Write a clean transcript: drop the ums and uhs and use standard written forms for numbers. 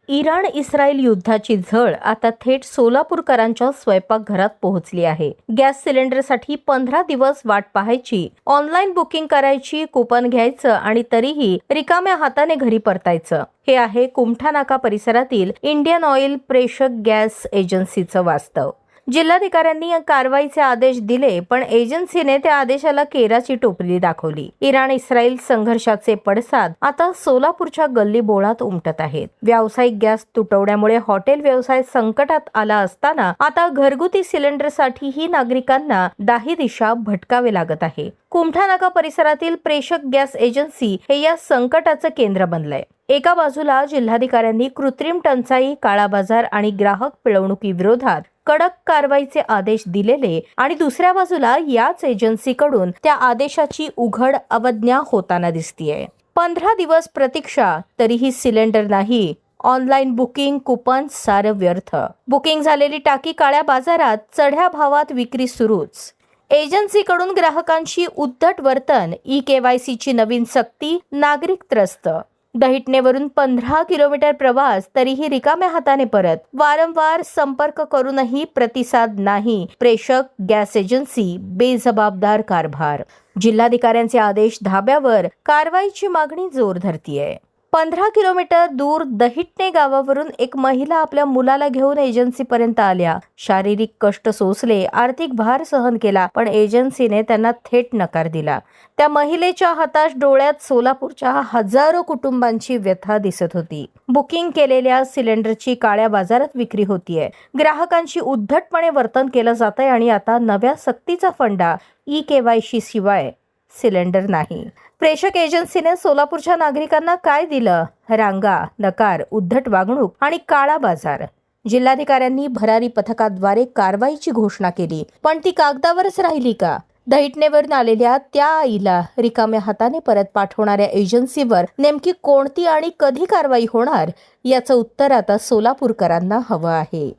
Iran Israel युद्धाची झळ आता थेट सोलापूरकरांच्या स्वयंपाकघरात पोहोचली आहे. गॅस सिलेंडरसाठी 15 दिवस वाट पाहायची, ऑनलाईन बुकिंग करायची, कुपन घ्यायचं आणि तरीही रिकाम्या हाताने घरी परतायचं. हे आहे कुमठानाका परिसरातील इंडियन ऑइल प्रेषक गॅस एजन्सीचं वास्तव. जिल्हाधिकाऱ्यांनी या कारवाईचे आदेश दिले, पण एजन्सीने त्या आदेशाला केराची टोपली दाखवली. इराण इस्रायल संघर्षाचे पडसाद आता सोलापूरच्या गल्ली बोळात उमटत आहेत. व्यावसायिक गॅस तुटवड्यामुळे हॉटेल व्यवसाय संकटात आला असताना आता घरगुती सिलेंडरसाठीही नागरिकांना दाही दिशा भटकावे लागत आहे. कुमठानाका परिसरातील प्रेषक गॅस एजन्सी हे या संकटाचं केंद्र बनलंय. एका बाजूला जिल्हाधिकाऱ्यांनी कृत्रिम टंचाई, काळा बाजार आणि ग्राहक पिळवणुकीविरोधात कडक कारवाईचे आदेश दिलेले आणि दुसऱ्या बाजूला याच एजन्सीकडून त्या आदेशाची उघड अवज्ञा होताना दिसतीये. 15 दिवस प्रतीक्षा, तरीही सिलेंडर नाही. ऑनलाईन बुकिंग, कुपन सारं व्यर्थ. बुकिंग झालेली टाकी काळ्या बाजारात, चढ्या भावात विक्री सुरूच. एजन्सीकडून ग्राहकांशी उद्धट वर्तन, KYCची नवीन सक्ती, नागरिक त्रस्त. दहिटणेवरून 15 किलोमीटर प्रवास, तरीही रिकाम्या हाताने परत. वारंवार संपर्क करूनही प्रतिसाद नाही. प्रेषक गॅस एजन्सी बेजबाबदार कारभार. जिल्हाधिकाऱ्यांचे आदेश धाब्यावर, कारवाईची मागणी जोर धरतीये. 15 किलोमीटर दूर दहिटणे गावावरून एक महिला आपल्या मुलाला घेऊन एजन्सीपर्यंत आल्या. शारीरिक कष्ट सोसले, आर्थिक भार सहन केला, पण एजन्सीने त्यांना थेट नकार दिला. त्या महिलेच्या हताश डोळ्यात सोलापूरच्या हजारो कुटुंबांची व्यथा दिसत होती. बुकिंग केलेल्या सिलेंडरची काळ्या बाजारात विक्री होतीये. ग्राहकांशी उद्धटपणे वर्तन केलं जातंय आणि आता नव्या सक्तीचा फंडा, KYC शिवाय सिलेंडर नाही. प्रेषक एजन्सीने सोलापूरच्या नागरिकांना काय दिलं? रांगा, नकार, उद्धट वागणूक आणि काळा बाजार. जिल्हाधिकाऱ्यांनी भरारी पथकाद्वारे कारवाईची घोषणा केली, पण ती कागदावरच राहिली का? दहिटणेवरून आलेल्या त्या आईला रिकाम्या हाताने परत पाठवणाऱ्या एजन्सीवर नेमकी कोणती आणि कधी कारवाई होणार, याचं उत्तर आता सोलापूरकरांना हवं आहे.